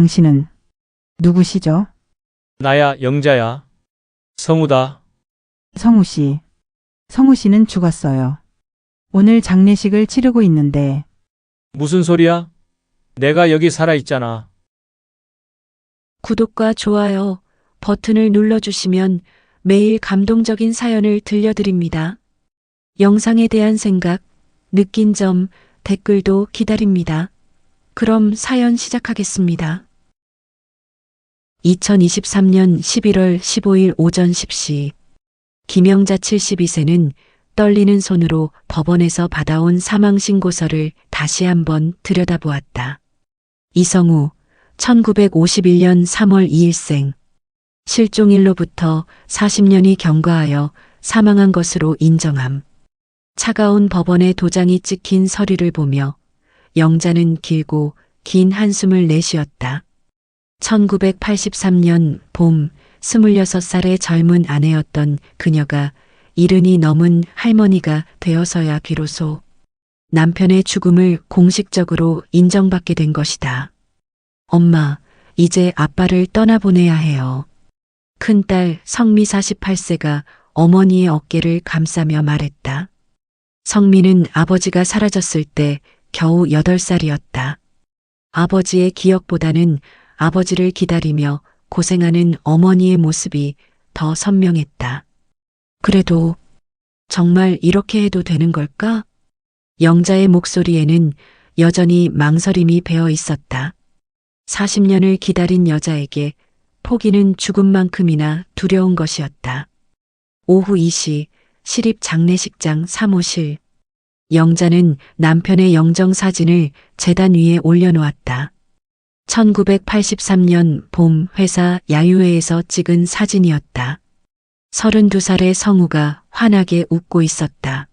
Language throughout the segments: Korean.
당신은 누구시죠? 나야, 영자야. 성우다. 성우 씨. 성우 씨는 죽었어요. 오늘 장례식을 치르고 있는데 무슨 소리야? 내가 여기 살아있잖아. 구독과 좋아요 버튼을 눌러주시면 매일 감동적인 사연을 들려드립니다. 영상에 대한 생각, 느낀 점, 댓글도 기다립니다. 그럼 사연 시작하겠습니다. 2023년 11월 15일 오전 10시 김영자 72세는 떨리는 손으로 법원에서 받아온 사망신고서를 다시 한번 들여다보았다. 이성우, 1951년 3월 2일생. 실종일로부터 40년이 경과하여 사망한 것으로 인정함. 차가운 법원의 도장이 찍힌 서류를 보며 영자는 길고 긴 한숨을 내쉬었다. 1983년 봄 26살의 젊은 아내였던 그녀가 70이 넘은 할머니가 되어서야 비로소 남편의 죽음을 공식적으로 인정받게 된 것이다. 엄마, 이제 아빠를 떠나보내야 해요. 큰딸 성미 48세가 어머니의 어깨를 감싸며 말했다. 성미는 아버지가 사라졌을 때 겨우 8살이었다. 아버지의 기억보다는 아버지를 기다리며 고생하는 어머니의 모습이 더 선명했다. 그래도 정말 이렇게 해도 되는 걸까? 영자의 목소리에는 여전히 망설임이 배어 있었다. 40년을 기다린 여자에게 포기는 죽음만큼이나 두려운 것이었다. 오후 2시 시립 장례식장 사무실. 영자는 남편의 영정사진을 제단 위에 올려놓았다. 1983년 봄 회사 야유회에서 찍은 사진이었다. 32살의 성우가 환하게 웃고 있었다.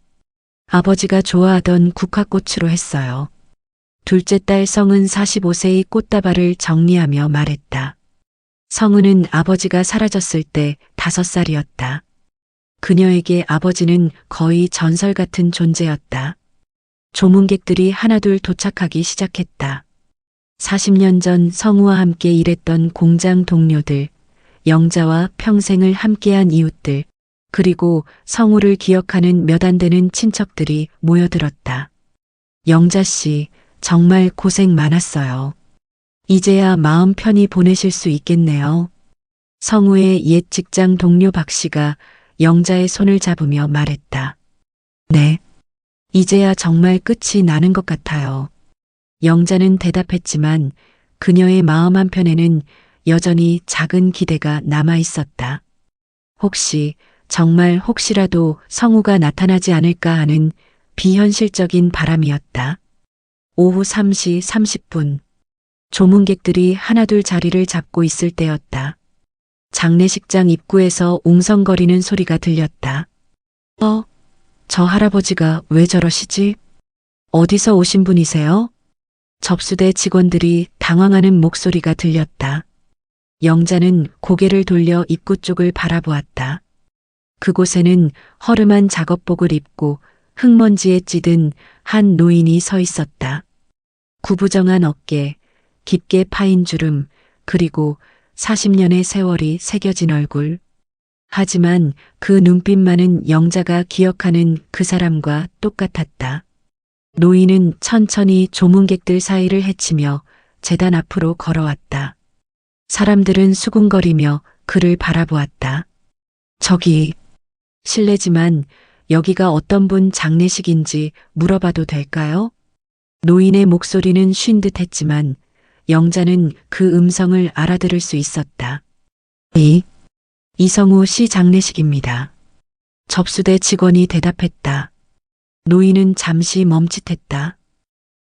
아버지가 좋아하던 국화꽃으로 했어요. 둘째 딸 성은 45세의 꽃다발을 정리하며 말했다. 성우는 아버지가 사라졌을 때 5살이었다. 그녀에게 아버지는 거의 전설 같은 존재였다. 조문객들이 하나둘 도착하기 시작했다. 40년 전 성우와 함께 일했던 공장 동료들, 영자와 평생을 함께한 이웃들, 그리고 성우를 기억하는 몇 안 되는 친척들이 모여들었다. 영자 씨, 정말 고생 많았어요. 이제야 마음 편히 보내실 수 있겠네요. 성우의 옛 직장 동료 박 씨가 영자의 손을 잡으며 말했다. 네. 이제야 정말 끝이 나는 것 같아요. 영자는 대답했지만 그녀의 마음 한편에는 여전히 작은 기대가 남아 있었다. 혹시, 정말 혹시라도 성우가 나타나지 않을까 하는 비현실적인 바람이었다. 오후 3시 30분. 조문객들이 하나둘 자리를 잡고 있을 때였다. 장례식장 입구에서 웅성거리는 소리가 들렸다. 저 할아버지가 왜 저러시지? 어디서 오신 분이세요? 접수대 직원들이 당황하는 목소리가 들렸다. 영자는 고개를 돌려 입구 쪽을 바라보았다. 그곳에는 허름한 작업복을 입고 흙먼지에 찌든 한 노인이 서 있었다. 구부정한 어깨, 깊게 파인 주름, 그리고 40년의 세월이 새겨진 얼굴. 하지만 그 눈빛만은 영자가 기억하는 그 사람과 똑같았다. 노인은 천천히 조문객들 사이를 헤치며 제단 앞으로 걸어왔다. 사람들은 수군거리며 그를 바라보았다. 저기, 실례지만 여기가 어떤 분 장례식인지 물어봐도 될까요? 노인의 목소리는 쉰 듯 했지만 영자는 그 음성을 알아들을 수 있었다. 이성우 씨 장례식입니다. 접수대 직원이 대답했다. 노인은 잠시 멈칫했다.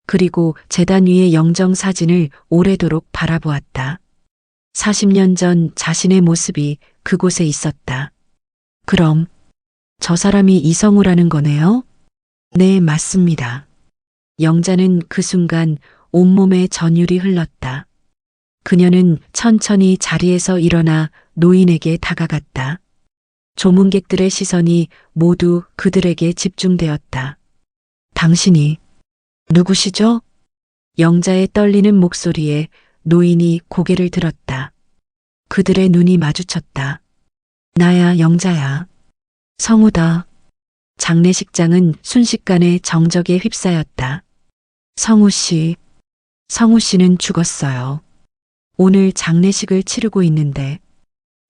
그리고 제단 위의 영정 사진을 오래도록 바라보았다. 40년 전 자신의 모습이 그곳에 있었다. 그럼 저 사람이 이성우라는 거네요? 네, 맞습니다. 영자는 그 순간 온몸에 전율이 흘렀다. 그녀는 천천히 자리에서 일어나 노인에게 다가갔다. 조문객들의 시선이 모두 그들에게 집중되었다. 당신이 누구시죠? 영자의 떨리는 목소리에 노인이 고개를 들었다. 그들의 눈이 마주쳤다. 나야, 영자야. 성우다. 장례식장은 순식간에 정적에 휩싸였다. 성우 씨. 성우 씨는 죽었어요. 오늘 장례식을 치르고 있는데.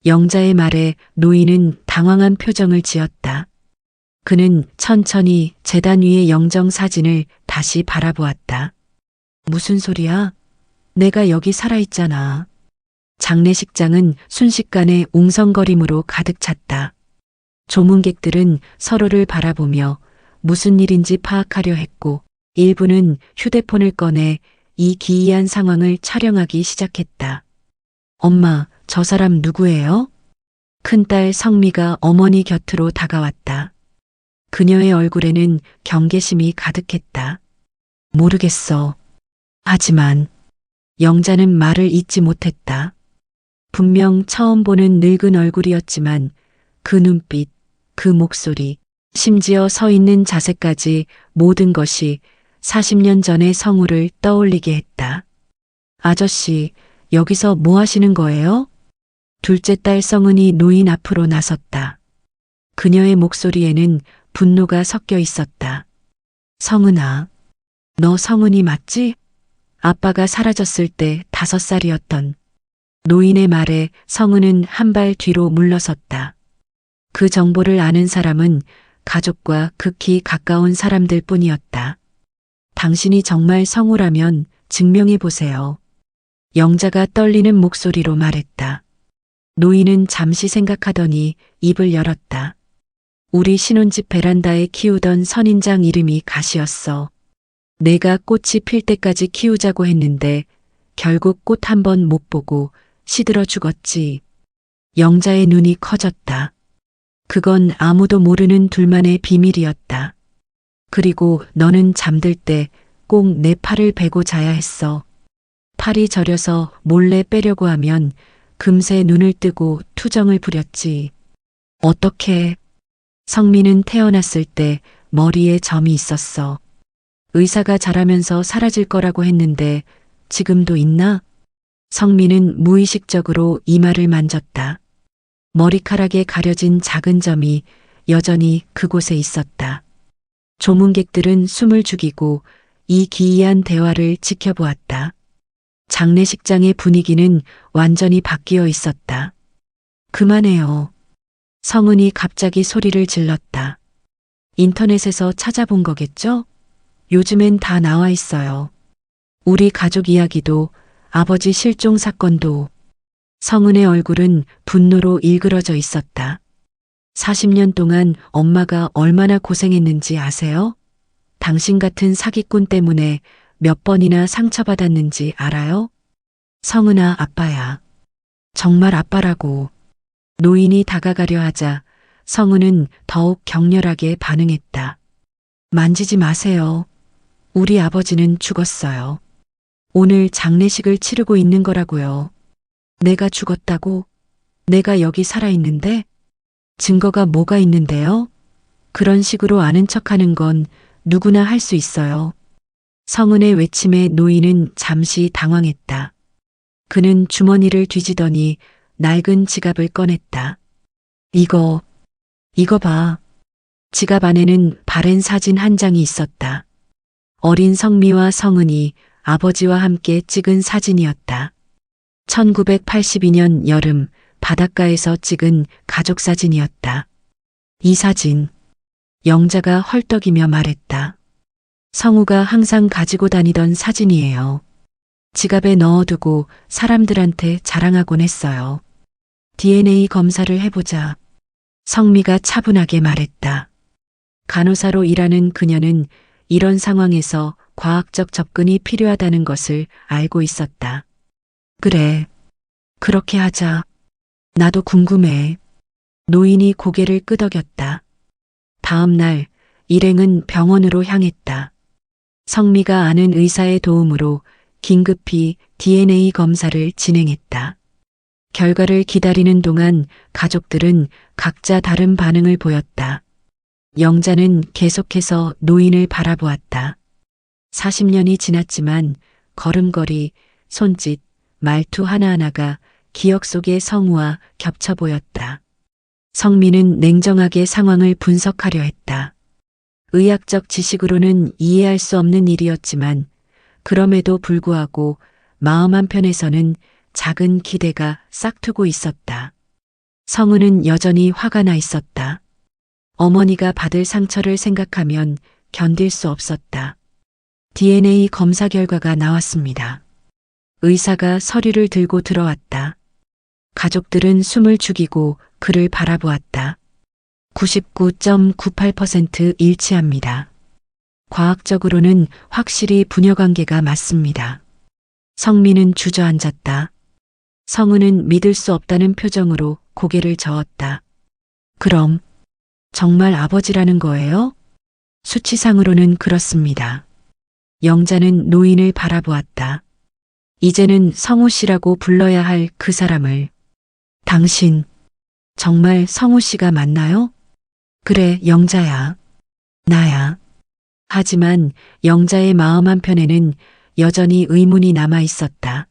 영자의 말에 노인은 당황한 표정을 지었다. 그는 천천히 제단 위의 영정 사진을 다시 바라보았다. 무슨 소리야? 내가 여기 살아있잖아. 장례식장은 순식간에 웅성거림으로 가득 찼다. 조문객들은 서로를 바라보며 무슨 일인지 파악하려 했고, 일부는 휴대폰을 꺼내 이 기이한 상황을 촬영하기 시작했다. 엄마, 저 사람 누구예요? 큰딸 성미가 어머니 곁으로 다가왔다. 그녀의 얼굴에는 경계심이 가득했다. 모르겠어. 하지만 영자는 말을 잇지 못했다. 분명 처음 보는 늙은 얼굴이었지만 그 눈빛, 그 목소리, 심지어 서 있는 자세까지 모든 것이 40년 전의 성우를 떠올리게 했다. 아저씨, 여기서 뭐 하시는 거예요? 둘째 딸 성은이 노인 앞으로 나섰다. 그녀의 목소리에는 분노가 섞여 있었다. 성은아, 너 성은이 맞지? 아빠가 사라졌을 때 5살이었던. 노인의 말에 성은은 한 발 뒤로 물러섰다. 그 정보를 아는 사람은 가족과 극히 가까운 사람들 뿐이었다. 당신이 정말 성우라면 증명해 보세요. 영자가 떨리는 목소리로 말했다. 노인은 잠시 생각하더니 입을 열었다. 우리 신혼집 베란다에 키우던 선인장 이름이 가시였어. 내가 꽃이 필 때까지 키우자고 했는데 결국 꽃 한 번 못 보고 시들어 죽었지. 영자의 눈이 커졌다. 그건 아무도 모르는 둘만의 비밀이었다. 그리고 너는 잠들 때 꼭 내 팔을 베고 자야 했어. 팔이 저려서 몰래 빼려고 하면 금세 눈을 뜨고 투정을 부렸지. 어떻게? 성민은 태어났을 때 머리에 점이 있었어. 의사가 자라면서 사라질 거라고 했는데 지금도 있나? 성민은 무의식적으로 이마를 만졌다. 머리카락에 가려진 작은 점이 여전히 그곳에 있었다. 조문객들은 숨을 죽이고 이 기이한 대화를 지켜보았다. 장례식장의 분위기는 완전히 바뀌어 있었다. 그만해요. 성은이 갑자기 소리를 질렀다. 인터넷에서 찾아본 거겠죠? 요즘엔 다 나와 있어요. 우리 가족 이야기도 아버지 실종 사건도. 성은의 얼굴은 분노로 일그러져 있었다. 40년 동안 엄마가 얼마나 고생했는지 아세요? 당신 같은 사기꾼 때문에 몇 번이나 상처받았는지 알아요? 성은아, 아빠야. 정말 아빠라고. 노인이 다가가려 하자 성은은 더욱 격렬하게 반응했다. 만지지 마세요. 우리 아버지는 죽었어요. 오늘 장례식을 치르고 있는 거라고요. 내가 죽었다고? 내가 여기 살아있는데? 증거가 뭐가 있는데요? 그런 식으로 아는 척하는 건 누구나 할 수 있어요. 성은의 외침에 노인은 잠시 당황했다. 그는 주머니를 뒤지더니 낡은 지갑을 꺼냈다. 이거 봐. 지갑 안에는 바랜 사진 한 장이 있었다. 어린 성미와 성은이 아버지와 함께 찍은 사진이었다. 1982년 여름 바닷가에서 찍은 가족 사진이었다. 이 사진, 영자가 헐떡이며 말했다. 성우가 항상 가지고 다니던 사진이에요. 지갑에 넣어두고 사람들한테 자랑하곤 했어요. DNA 검사를 해보자. 성미가 차분하게 말했다. 간호사로 일하는 그녀는 이런 상황에서 과학적 접근이 필요하다는 것을 알고 있었다. 그래, 그렇게 하자. 나도 궁금해. 노인이 고개를 끄덕였다. 다음 날 일행은 병원으로 향했다. 성미가 아는 의사의 도움으로 긴급히 DNA 검사를 진행했다. 결과를 기다리는 동안 가족들은 각자 다른 반응을 보였다. 영자는 계속해서 노인을 바라보았다. 40년이 지났지만 걸음걸이, 손짓, 말투 하나하나가 기억 속의 성우와 겹쳐 보였다. 성미는 냉정하게 상황을 분석하려 했다. 의학적 지식으로는 이해할 수 없는 일이었지만 그럼에도 불구하고 마음 한편에서는 작은 기대가 싹트고 있었다. 성우는 여전히 화가 나 있었다. 어머니가 받을 상처를 생각하면 견딜 수 없었다. DNA 검사 결과가 나왔습니다. 의사가 서류를 들고 들어왔다. 가족들은 숨을 죽이고 그를 바라보았다. 99.98% 일치합니다. 과학적으로는 확실히 부녀관계가 맞습니다. 성미는 주저앉았다. 성우는 믿을 수 없다는 표정으로 고개를 저었다. 그럼 정말 아버지라는 거예요? 수치상으로는 그렇습니다. 영자는 노인을 바라보았다. 이제는 성우 씨라고 불러야 할 그 사람을. 당신 정말 성우 씨가 맞나요? 그래, 영자야. 나야. 하지만 영자의 마음 한편에는 여전히 의문이 남아 있었다.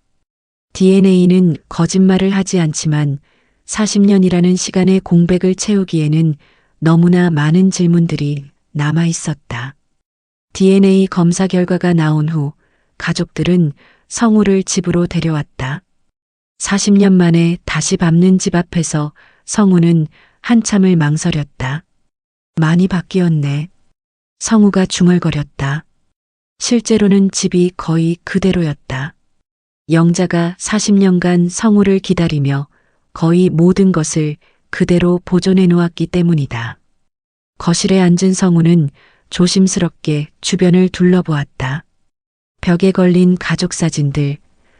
DNA는 거짓말을 하지 않지만 40년이라는 시간의 공백을 채우기에는 너무나 많은 질문들이 남아 있었다. DNA 검사 결과가 나온 후 가족들은 성우를 집으로 데려왔다. 40년 만에 다시 밟는 집 앞에서 성우는 한참을 망설였다. 많이 바뀌었네. 성우가 중얼거렸다. 실제로는 집이 거의 그대로였다. 영자가 40년간 성우를 기다리며 거의 모든 것을 그대로 보존해 놓았기 때문이다. 거실에 앉은 성우는 조심스럽게 주변을 둘러보았다. 벽에 걸린 가족 사진들,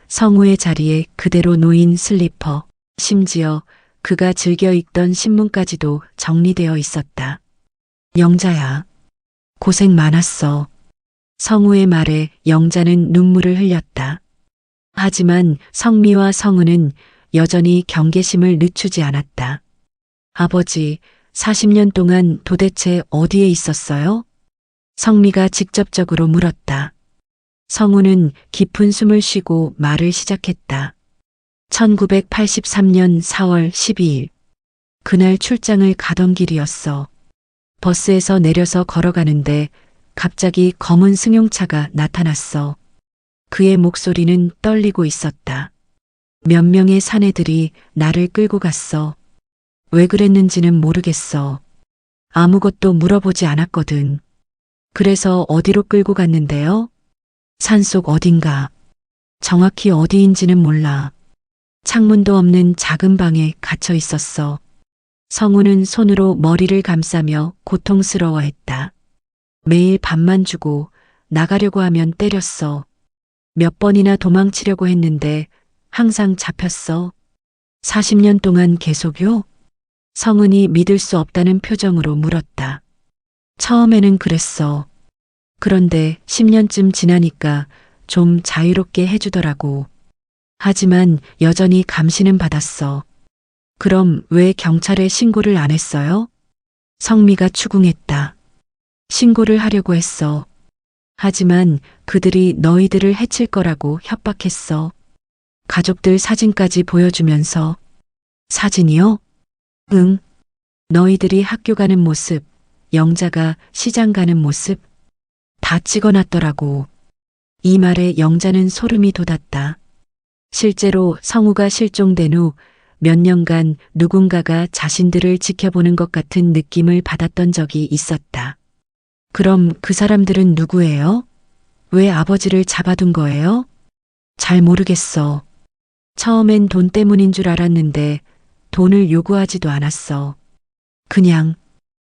성우의 자리에 그대로 놓인 슬리퍼, 심지어 그가 즐겨 읽던 신문까지도 정리되어 있었다. 영자야, 고생 많았어. 성우의 말에 영자는 눈물을 흘렸다. 하지만 성미와 성우는 여전히 경계심을 늦추지 않았다. 아버지, 40년 동안 도대체 어디에 있었어요? 성미가 직접적으로 물었다. 성우는 깊은 숨을 쉬고 말을 시작했다. 1983년 4월 12일. 그날 출장을 가던 길이었어. 버스에서 내려서 걸어가는데 갑자기 검은 승용차가 나타났어. 그의 목소리는 떨리고 있었다. 몇 명의 사내들이 나를 끌고 갔어. 왜 그랬는지는 모르겠어. 아무것도 물어보지 않았거든. 그래서 어디로 끌고 갔는데요? 산속 어딘가. 정확히 어디인지는 몰라. 창문도 없는 작은 방에 갇혀 있었어. 성우는 손으로 머리를 감싸며 고통스러워했다. 매일 밥만 주고 나가려고 하면 때렸어. 몇 번이나 도망치려고 했는데 항상 잡혔어. 40년 동안 계속요? 성은이 믿을 수 없다는 표정으로 물었다. 처음에는 그랬어. 그런데 10년쯤 지나니까 좀 자유롭게 해주더라고. 하지만 여전히 감시는 받았어. 그럼 왜 경찰에 신고를 안 했어요? 성미가 추궁했다. 신고를 하려고 했어. 하지만 그들이 너희들을 해칠 거라고 협박했어. 가족들 사진까지 보여주면서. 사진이요? 응. 너희들이 학교 가는 모습, 영자가 시장 가는 모습 다 찍어놨더라고. 이 말에 영자는 소름이 돋았다. 실제로 성우가 실종된 후 몇 년간 누군가가 자신들을 지켜보는 것 같은 느낌을 받았던 적이 있었다. 그럼 그 사람들은 누구예요? 왜 아버지를 잡아둔 거예요? 잘 모르겠어. 처음엔 돈 때문인 줄 알았는데 돈을 요구하지도 않았어. 그냥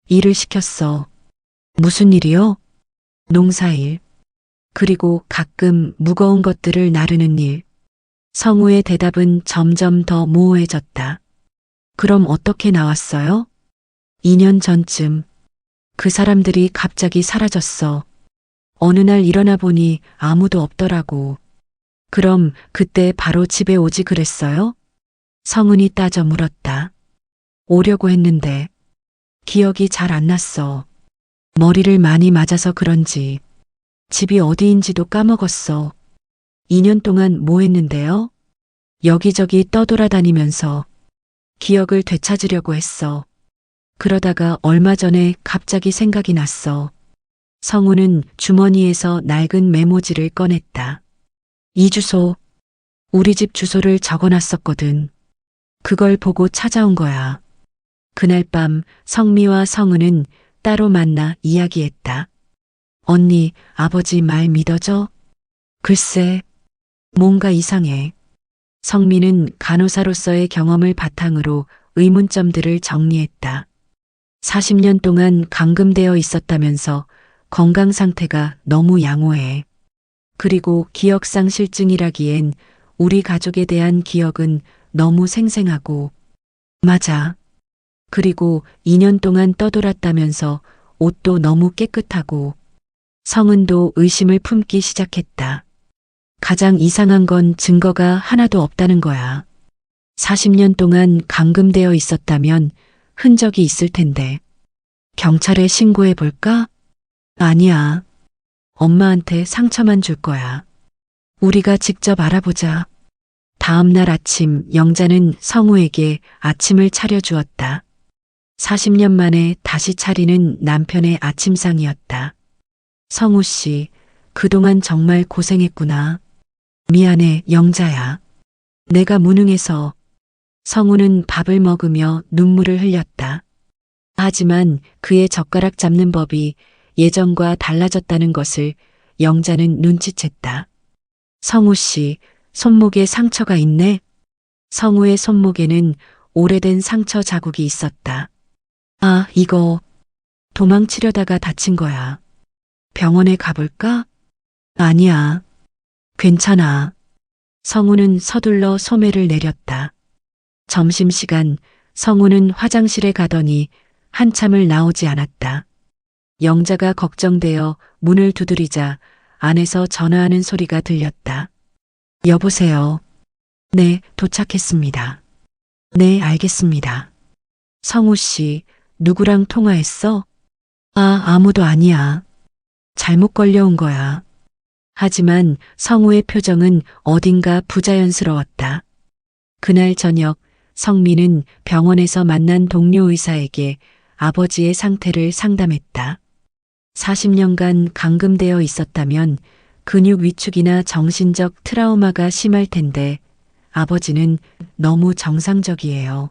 일을 시켰어. 무슨 일이요? 농사일. 그리고 가끔 무거운 것들을 나르는 일. 성우의 대답은 점점 더 모호해졌다. 그럼 어떻게 나왔어요? 2년 전쯤. 그 사람들이 갑자기 사라졌어. 어느 날 일어나 보니 아무도 없더라고. 그럼 그때 바로 집에 오지 그랬어요? 성은이 따져 물었다. 오려고 했는데 기억이 잘 안 났어. 머리를 많이 맞아서 그런지 집이 어디인지도 까먹었어. 2년 동안 뭐 했는데요? 여기저기 떠돌아다니면서 기억을 되찾으려고 했어. 그러다가 얼마 전에 갑자기 생각이 났어. 성우는 주머니에서 낡은 메모지를 꺼냈다. 이 주소, 우리 집 주소를 적어놨었거든. 그걸 보고 찾아온 거야. 그날 밤 성미와 성은은 따로 만나 이야기했다. 언니, 아버지 말 믿어져? 글쎄, 뭔가 이상해. 성미는 간호사로서의 경험을 바탕으로 의문점들을 정리했다. 40년 동안 감금되어 있었다면서 건강 상태가 너무 양호해. 그리고 기억상실증이라기엔 우리 가족에 대한 기억은 너무 생생하고. 맞아. 그리고 2년 동안 떠돌았다면서 옷도 너무 깨끗하고. 성은도 의심을 품기 시작했다. 가장 이상한 건 증거가 하나도 없다는 거야. 40년 동안 감금되어 있었다면 흔적이 있을 텐데. 경찰에 신고해 볼까? 아니야. 엄마한테 상처만 줄 거야. 우리가 직접 알아보자. 다음 날 아침 영자는 성우에게 아침을 차려주었다. 40년 만에 다시 차리는 남편의 아침상이었다. 성우 씨, 그동안 정말 고생했구나. 미안해, 영자야. 내가 무능해서. 성우는 밥을 먹으며 눈물을 흘렸다. 하지만 그의 젓가락 잡는 법이 예전과 달라졌다는 것을 영자는 눈치챘다. 성우 씨, 손목에 상처가 있네? 성우의 손목에는 오래된 상처 자국이 있었다. 아, 이거 도망치려다가 다친 거야. 병원에 가볼까? 아니야. 괜찮아. 성우는 서둘러 소매를 내렸다. 점심시간 성우는 화장실에 가더니 한참을 나오지 않았다. 영자가 걱정되어 문을 두드리자 안에서 전화하는 소리가 들렸다. 여보세요. 네, 도착했습니다. 네, 알겠습니다. 성우 씨, 누구랑 통화했어? 아, 아무도 아니야. 잘못 걸려온 거야. 하지만 성우의 표정은 어딘가 부자연스러웠다. 그날 저녁 성미는 병원에서 만난 동료 의사에게 아버지의 상태를 상담했다. 40년간 감금되어 있었다면 근육 위축이나 정신적 트라우마가 심할 텐데 아버지는 너무 정상적이에요.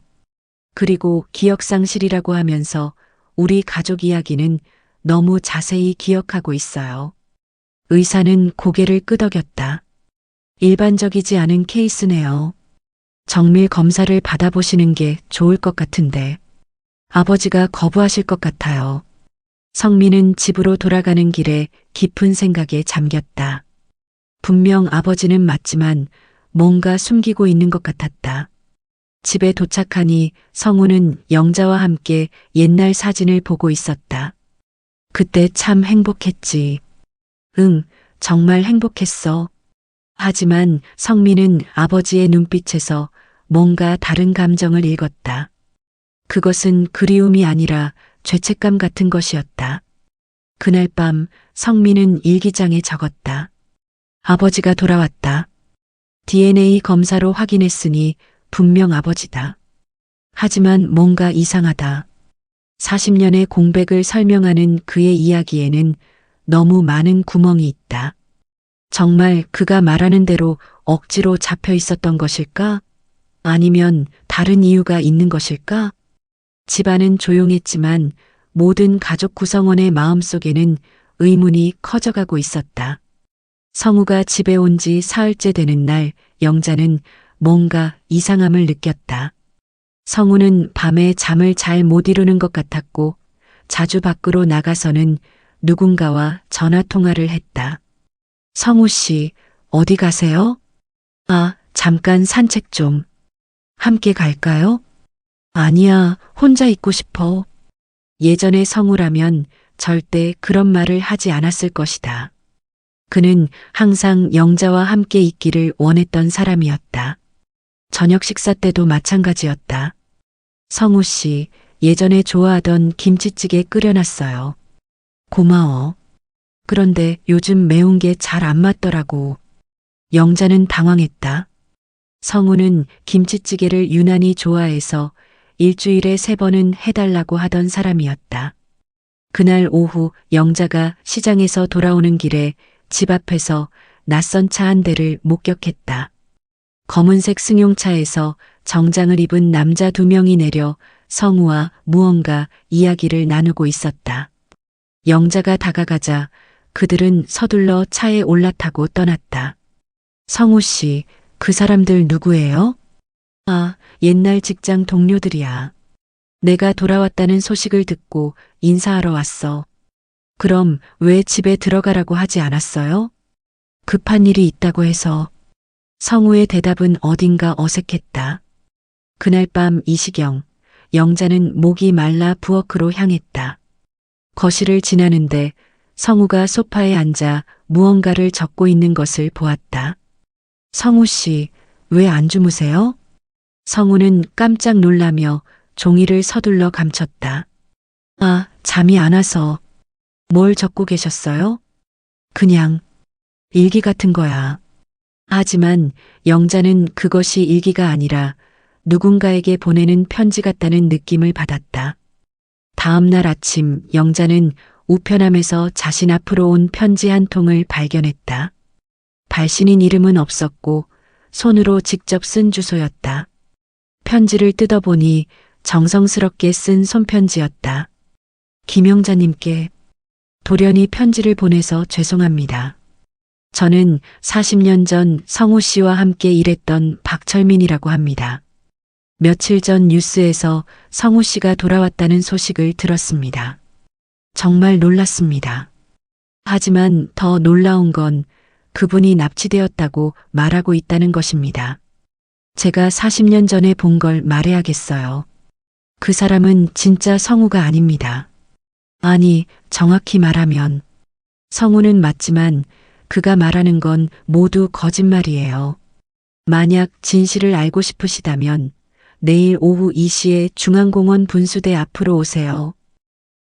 그리고 기억상실이라고 하면서 우리 가족 이야기는 너무 자세히 기억하고 있어요. 의사는 고개를 끄덕였다. 일반적이지 않은 케이스네요. 정밀 검사를 받아보시는 게 좋을 것 같은데. 아버지가 거부하실 것 같아요. 성민은 집으로 돌아가는 길에 깊은 생각에 잠겼다. 분명 아버지는 맞지만 뭔가 숨기고 있는 것 같았다. 집에 도착하니 성우는 영자와 함께 옛날 사진을 보고 있었다. 그때 참 행복했지. 응, 정말 행복했어. 하지만 성민은 아버지의 눈빛에서 뭔가 다른 감정을 읽었다. 그것은 그리움이 아니라 죄책감 같은 것이었다. 그날 밤 성민은 일기장에 적었다. 아버지가 돌아왔다. DNA 검사로 확인했으니 분명 아버지다. 하지만 뭔가 이상하다. 40년의 공백을 설명하는 그의 이야기에는 너무 많은 구멍이 있다. 정말 그가 말하는 대로 억지로 잡혀 있었던 것일까? 아니면 다른 이유가 있는 것일까? 집안은 조용했지만 모든 가족 구성원의 마음속에는 의문이 커져가고 있었다. 성우가 집에 온 지 사흘째 되는 날 영자는 뭔가 이상함을 느꼈다. 성우는 밤에 잠을 잘 못 이루는 것 같았고 자주 밖으로 나가서는 누군가와 전화 통화를 했다. 성우 씨, 어디 가세요? 아, 잠깐 산책 좀. 함께 갈까요? 아니야, 혼자 있고 싶어. 예전의 성우라면 절대 그런 말을 하지 않았을 것이다. 그는 항상 영자와 함께 있기를 원했던 사람이었다. 저녁 식사 때도 마찬가지였다. 성우 씨, 예전에 좋아하던 김치찌개 끓여놨어요. 고마워. 그런데 요즘 매운 게 잘 안 맞더라고. 영자는 당황했다. 성우는 김치찌개를 유난히 좋아해서 일주일에 3번은 해달라고 하던 사람이었다. 그날 오후 영자가 시장에서 돌아오는 길에 집 앞에서 낯선 차 한 대를 목격했다. 검은색 승용차에서 정장을 입은 남자 2명이 내려 성우와 무언가 이야기를 나누고 있었다. 영자가 다가가자 그들은 서둘러 차에 올라타고 떠났다. 성우 씨, 그 사람들 누구예요? 아, 옛날 직장 동료들이야. 내가 돌아왔다는 소식을 듣고 인사하러 왔어. 그럼 왜 집에 들어가라고 하지 않았어요? 급한 일이 있다고 해서. 성우의 대답은 어딘가 어색했다. 그날 밤 이 시경, 영자는 목이 말라 부엌으로 향했다. 거실을 지나는데 성우가 소파에 앉아 무언가를 적고 있는 것을 보았다. 성우 씨, 왜 안 주무세요? 성우는 깜짝 놀라며 종이를 서둘러 감췄다. 아, 잠이 안 와서. 뭘 적고 계셨어요? 그냥 일기 같은 거야. 하지만 영자는 그것이 일기가 아니라 누군가에게 보내는 편지 같다는 느낌을 받았다. 다음 날 아침 영자는 우편함에서 자신 앞으로 온 편지 한 통을 발견했다. 발신인 이름은 없었고 손으로 직접 쓴 주소였다. 편지를 뜯어보니 정성스럽게 쓴 손편지였다. 김영자님께 돌연히 편지를 보내서 죄송합니다. 저는 40년 전 성우 씨와 함께 일했던 박철민이라고 합니다. 며칠 전 뉴스에서 성우 씨가 돌아왔다는 소식을 들었습니다. 정말 놀랐습니다. 하지만 더 놀라운 건 그분이 납치되었다고 말하고 있다는 것입니다. 제가 40년 전에 본 걸 말해야겠어요. 그 사람은 진짜 성우가 아닙니다. 아니, 정확히 말하면 성우는 맞지만 그가 말하는 건 모두 거짓말이에요. 만약 진실을 알고 싶으시다면 내일 오후 2시에 중앙공원 분수대 앞으로 오세요.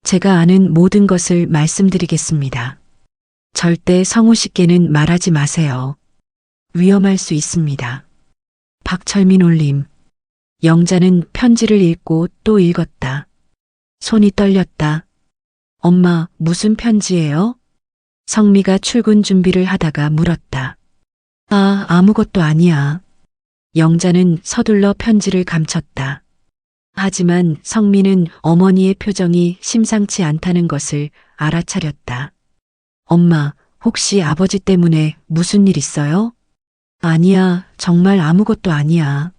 제가 아는 모든 것을 말씀드리겠습니다. 절대 성우 씨께는 말하지 마세요. 위험할 수 있습니다. 박철민 올림. 영자는 편지를 읽고 또 읽었다. 손이 떨렸다. 엄마, 무슨 편지예요? 성미가 출근 준비를 하다가 물었다. 아, 아무것도 아니야. 영자는 서둘러 편지를 감췄다. 하지만 성미는 어머니의 표정이 심상치 않다는 것을 알아차렸다. 엄마, 혹시 아버지 때문에 무슨 일 있어요? 아니야, 정말 아무것도 아니야.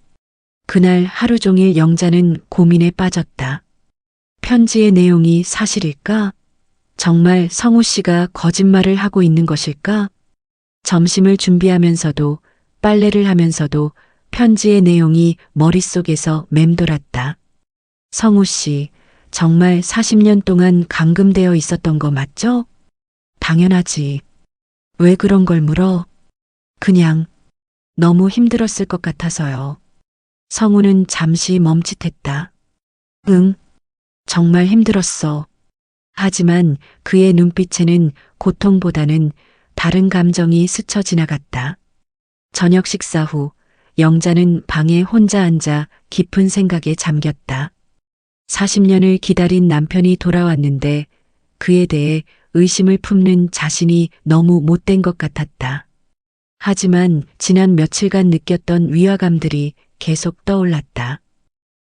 그날 하루 종일 영자는 고민에 빠졌다. 편지의 내용이 사실일까? 정말 성우 씨가 거짓말을 하고 있는 것일까? 점심을 준비하면서도 빨래를 하면서도 편지의 내용이 머릿속에서 맴돌았다. 성우 씨, 정말 40년 동안 감금되어 있었던 거 맞죠? 당연하지. 왜 그런 걸 물어? 그냥 너무 힘들었을 것 같아서요. 성우는 잠시 멈칫했다. 응, 정말 힘들었어. 하지만 그의 눈빛에는 고통보다는 다른 감정이 스쳐 지나갔다. 저녁 식사 후 영자는 방에 혼자 앉아 깊은 생각에 잠겼다. 40년을 기다린 남편이 돌아왔는데 그에 대해 의심을 품는 자신이 너무 못된 것 같았다. 하지만 지난 며칠간 느꼈던 위화감들이 계속 떠올랐다.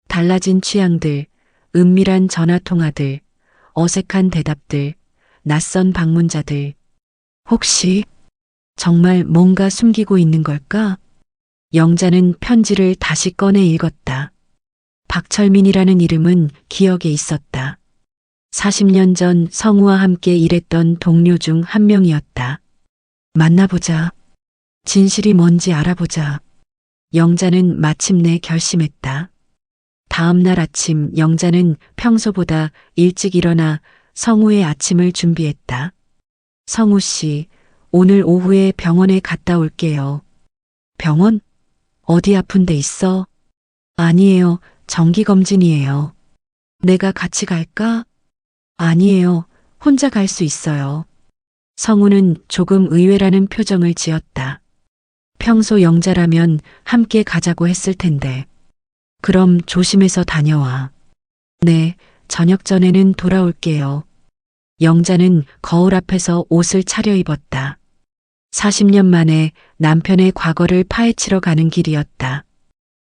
달라진 취향들, 은밀한 전화통화들, 어색한 대답들, 낯선 방문자들. 혹시 정말 뭔가 숨기고 있는 걸까? 영자는 편지를 다시 꺼내 읽었다. 박철민이라는 이름은 기억에 있었다. 40년 전 성우와 함께 일했던 동료 중 한 명이었다. 만나보자. 진실이 뭔지 알아보자. 영자는 마침내 결심했다. 다음 날 아침 영자는 평소보다 일찍 일어나 성우의 아침을 준비했다. 성우 씨, 오늘 오후에 병원에 갔다 올게요. 병원? 어디 아픈 데 있어? 아니에요. 정기검진이에요. 내가 같이 갈까? 아니에요. 혼자 갈 수 있어요. 성우는 조금 의외라는 표정을 지었다. 평소 영자라면 함께 가자고 했을 텐데. 그럼 조심해서 다녀와. 네, 저녁 전에는 돌아올게요. 영자는 거울 앞에서 옷을 차려입었다. 40년 만에 남편의 과거를 파헤치러 가는 길이었다.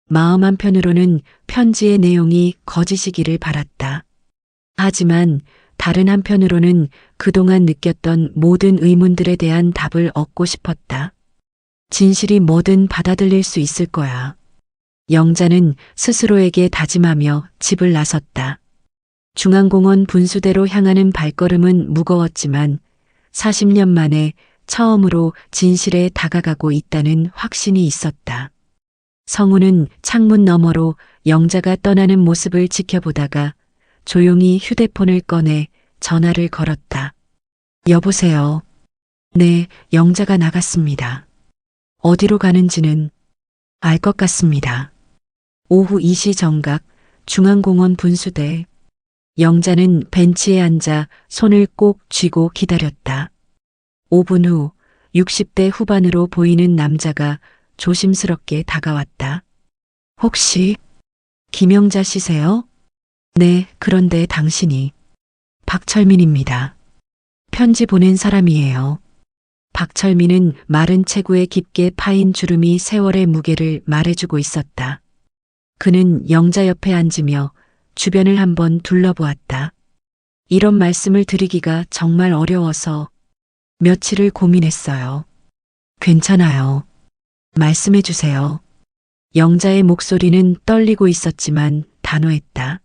마음 한편으로는 편지의 내용이 거짓이기를 바랐다. 하지만 다른 한편으로는 그동안 느꼈던 모든 의문들에 대한 답을 얻고 싶었다. 진실이 뭐든 받아들일 수 있을 거야. 영자는 스스로에게 다짐하며 집을 나섰다. 중앙공원 분수대로 향하는 발걸음은 무거웠지만 40년 만에 처음으로 진실에 다가가고 있다는 확신이 있었다. 성우는 창문 너머로 영자가 떠나는 모습을 지켜보다가 조용히 휴대폰을 꺼내 전화를 걸었다. 여보세요. 네, 영자가 나갔습니다. 어디로 가는지는 알 것 같습니다. 오후 2시 정각 중앙공원 분수대. 영자는 벤치에 앉아 손을 꼭 쥐고 기다렸다. 5분 후 60대 후반으로 보이는 남자가 조심스럽게 다가왔다. 혹시 김영자 씨세요? 네, 그런데 당신이. 박철민입니다. 편지 보낸 사람이에요. 박철민은 마른 체구에 깊게 파인 주름이 세월의 무게를 말해주고 있었다. 그는 영자 옆에 앉으며 주변을 한번 둘러보았다. 이런 말씀을 드리기가 정말 어려워서 며칠을 고민했어요. 괜찮아요. 말씀해 주세요. 영자의 목소리는 떨리고 있었지만 단호했다.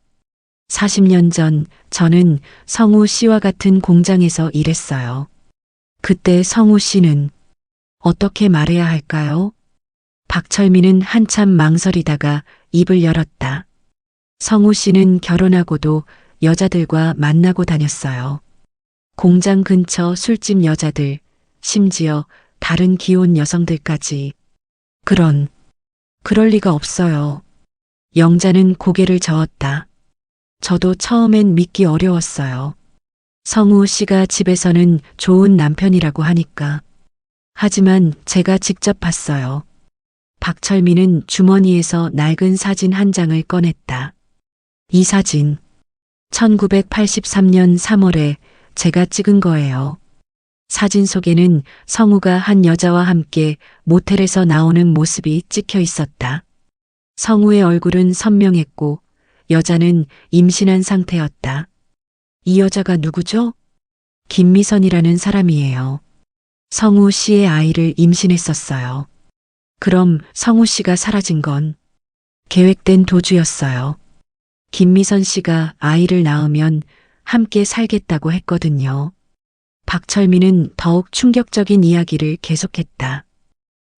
40년 전 저는 성우 씨와 같은 공장에서 일했어요. 그때 성우 씨는 어떻게 말해야 할까요? 박철민은 한참 망설이다가 입을 열었다. 성우 씨는 결혼하고도 여자들과 만나고 다녔어요. 공장 근처 술집 여자들, 심지어 다른 기혼 여성들까지. 그럴 리가 없어요. 영자는 고개를 저었다. 저도 처음엔 믿기 어려웠어요. 성우 씨가 집에서는 좋은 남편이라고 하니까. 하지만 제가 직접 봤어요. 박철민은 주머니에서 낡은 사진 한 장을 꺼냈다. 이 사진, 1983년 3월에 제가 찍은 거예요. 사진 속에는 성우가 한 여자와 함께 모텔에서 나오는 모습이 찍혀 있었다. 성우의 얼굴은 선명했고 여자는 임신한 상태였다. 이 여자가 누구죠? 김미선이라는 사람이에요. 성우 씨의 아이를 임신했었어요. 그럼 성우 씨가 사라진 건 계획된 도주였어요. 김미선 씨가 아이를 낳으면 함께 살겠다고 했거든요. 박철민은 더욱 충격적인 이야기를 계속했다.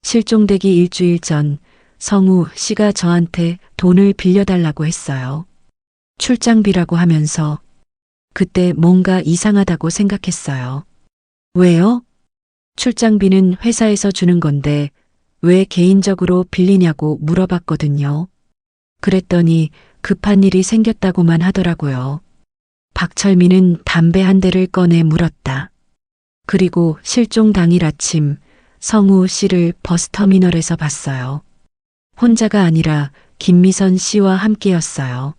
실종되기 일주일 전 성우 씨가 저한테 돈을 빌려달라고 했어요. 출장비라고 하면서 그때 뭔가 이상하다고 생각했어요. 왜요? 출장비는 회사에서 주는 건데 왜 개인적으로 빌리냐고 물어봤거든요. 그랬더니 급한 일이 생겼다고만 하더라고요. 박철민은 담배 한 대를 꺼내 물었다. 그리고 실종 당일 아침 성우 씨를 버스터미널에서 봤어요. 혼자가 아니라 김미선 씨와 함께였어요.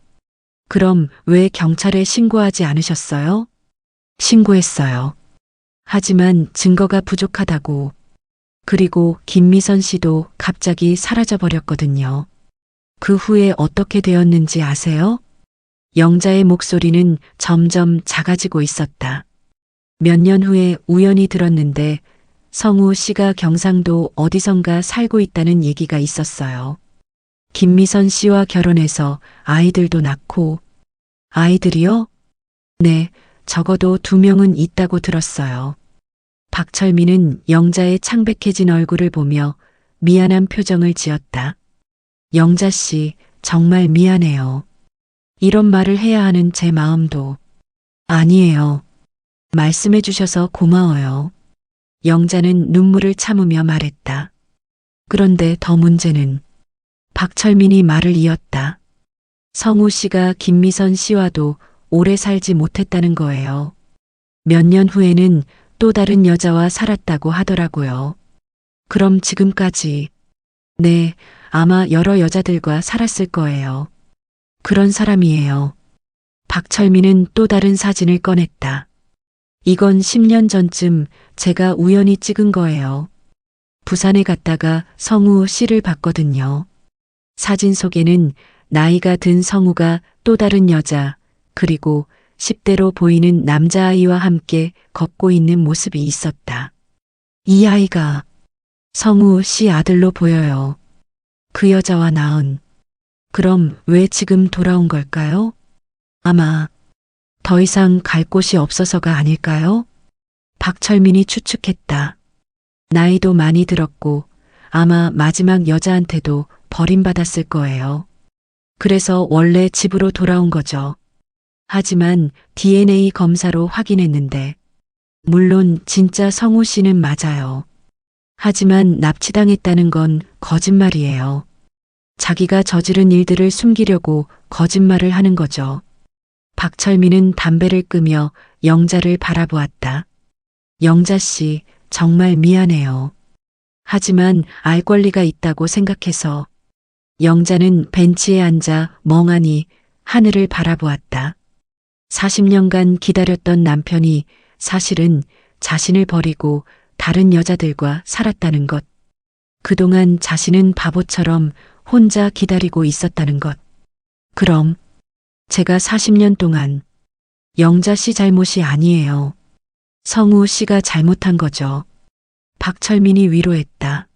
그럼 왜 경찰에 신고하지 않으셨어요? 신고했어요. 하지만 증거가 부족하다고. 그리고 김미선 씨도 갑자기 사라져버렸거든요. 그 후에 어떻게 되었는지 아세요? 영자의 목소리는 점점 작아지고 있었다. 몇 년 후에 우연히 들었는데 성우 씨가 경상도 어디선가 살고 있다는 얘기가 있었어요. 김미선 씨와 결혼해서 아이들도 낳고. 아이들이요? 네, 적어도 2명은 있다고 들었어요. 박철민은 영자의 창백해진 얼굴을 보며 미안한 표정을 지었다. 영자 씨, 정말 미안해요. 이런 말을 해야 하는 제 마음도. 아니에요. 말씀해 주셔서 고마워요. 영자는 눈물을 참으며 말했다. 그런데 더 문제는 박철민이 말을 이었다. 성우 씨가 김미선 씨와도 오래 살지 못했다는 거예요. 몇 년 후에는 또 다른 여자와 살았다고 하더라고요. 그럼 지금까지. 네, 아마 여러 여자들과 살았을 거예요. 그런 사람이에요. 박철민은 또 다른 사진을 꺼냈다. 이건 10년 전쯤 제가 우연히 찍은 거예요. 부산에 갔다가 성우 씨를 봤거든요. 사진 속에는 나이가 든 성우가 또 다른 여자, 그리고 10대로 보이는 남자아이와 함께 걷고 있는 모습이 있었다. 이 아이가 성우 씨 아들로 보여요. 그 여자와 나은. 그럼 왜 지금 돌아온 걸까요? 아마 더 이상 갈 곳이 없어서가 아닐까요? 박철민이 추측했다. 나이도 많이 들었고 아마 마지막 여자한테도 버림받았을 거예요. 그래서 원래 집으로 돌아온 거죠. 하지만 DNA 검사로 확인했는데 물론 진짜 성우 씨는 맞아요. 하지만 납치당했다는 건 거짓말이에요. 자기가 저지른 일들을 숨기려고 거짓말을 하는 거죠. 박철민은 담배를 끄며 영자를 바라보았다. 영자 씨, 정말 미안해요. 하지만 알 권리가 있다고 생각해서. 영자는 벤치에 앉아 멍하니 하늘을 바라보았다. 40년간 기다렸던 남편이 사실은 자신을 버리고 다른 여자들과 살았다는 것. 그동안 자신은 바보처럼 혼자 기다리고 있었다는 것. 그럼 제가 40년 동안 영자 씨 잘못이 아니에요. 성우 씨가 잘못한 거죠. 박철민이 위로했다.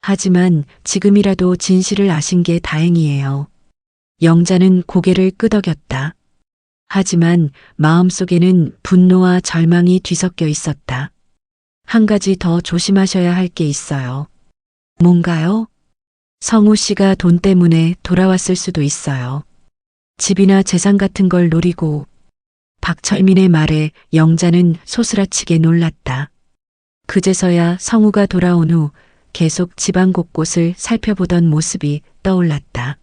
하지만 지금이라도 진실을 아신 게 다행이에요. 영자는 고개를 끄덕였다. 하지만 마음속에는 분노와 절망이 뒤섞여 있었다. 한 가지 더 조심하셔야 할 게 있어요. 뭔가요? 성우 씨가 돈 때문에 돌아왔을 수도 있어요. 집이나 재산 같은 걸 노리고. 박철민의 말에 영자는 소스라치게 놀랐다. 그제서야 성우가 돌아온 후 계속 집안 곳곳을 살펴보던 모습이 떠올랐다.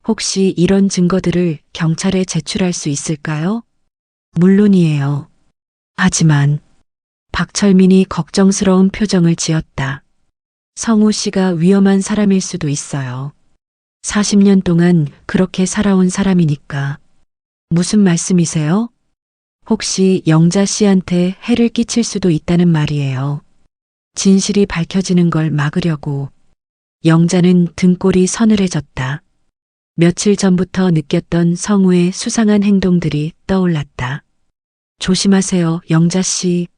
혹시 이런 증거들을 경찰에 제출할 수 있을까요? 물론이에요. 하지만 박철민이 걱정스러운 표정을 지었다. 성우 씨가 위험한 사람일 수도 있어요. 40년 동안 그렇게 살아온 사람이니까. 무슨 말씀이세요? 혹시 영자 씨한테 해를 끼칠 수도 있다는 말이에요. 진실이 밝혀지는 걸 막으려고. 영자는 등골이 서늘해졌다. 며칠 전부터 느꼈던 성우의 수상한 행동들이 떠올랐다. 조심하세요, 영자 씨.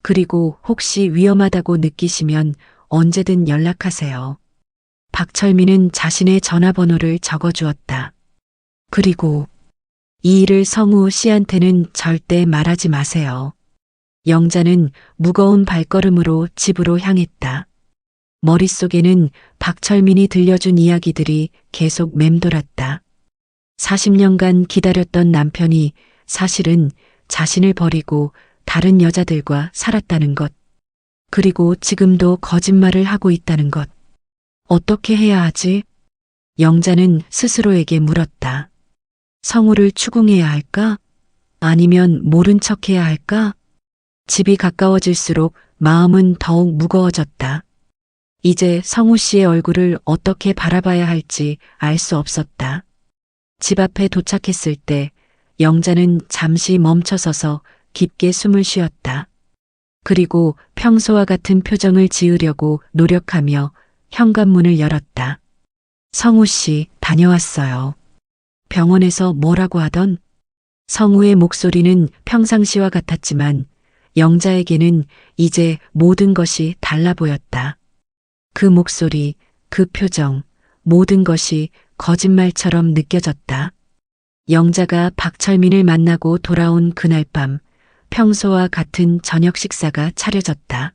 그리고 혹시 위험하다고 느끼시면 언제든 연락하세요. 박철민은 자신의 전화번호를 적어주었다. 그리고 이 일을 성우 씨한테는 절대 말하지 마세요. 영자는 무거운 발걸음으로 집으로 향했다. 머릿속에는 박철민이 들려준 이야기들이 계속 맴돌았다. 40년간 기다렸던 남편이 사실은 자신을 버리고 다른 여자들과 살았다는 것. 그리고 지금도 거짓말을 하고 있다는 것. 어떻게 해야 하지? 영자는 스스로에게 물었다. 성우를 추궁해야 할까? 아니면 모른 척해야 할까? 집이 가까워질수록 마음은 더욱 무거워졌다. 이제 성우 씨의 얼굴을 어떻게 바라봐야 할지 알 수 없었다. 집 앞에 도착했을 때 영자는 잠시 멈춰서서 깊게 숨을 쉬었다. 그리고 평소와 같은 표정을 지으려고 노력하며 현관문을 열었다. 성우 씨, 다녀왔어요. 병원에서 뭐라고 하던? 성우의 목소리는 평상시와 같았지만 영자에게는 이제 모든 것이 달라 보였다. 그 목소리, 그 표정, 모든 것이 거짓말처럼 느껴졌다. 영자가 박철민을 만나고 돌아온 그날 밤, 평소와 같은 저녁 식사가 차려졌다.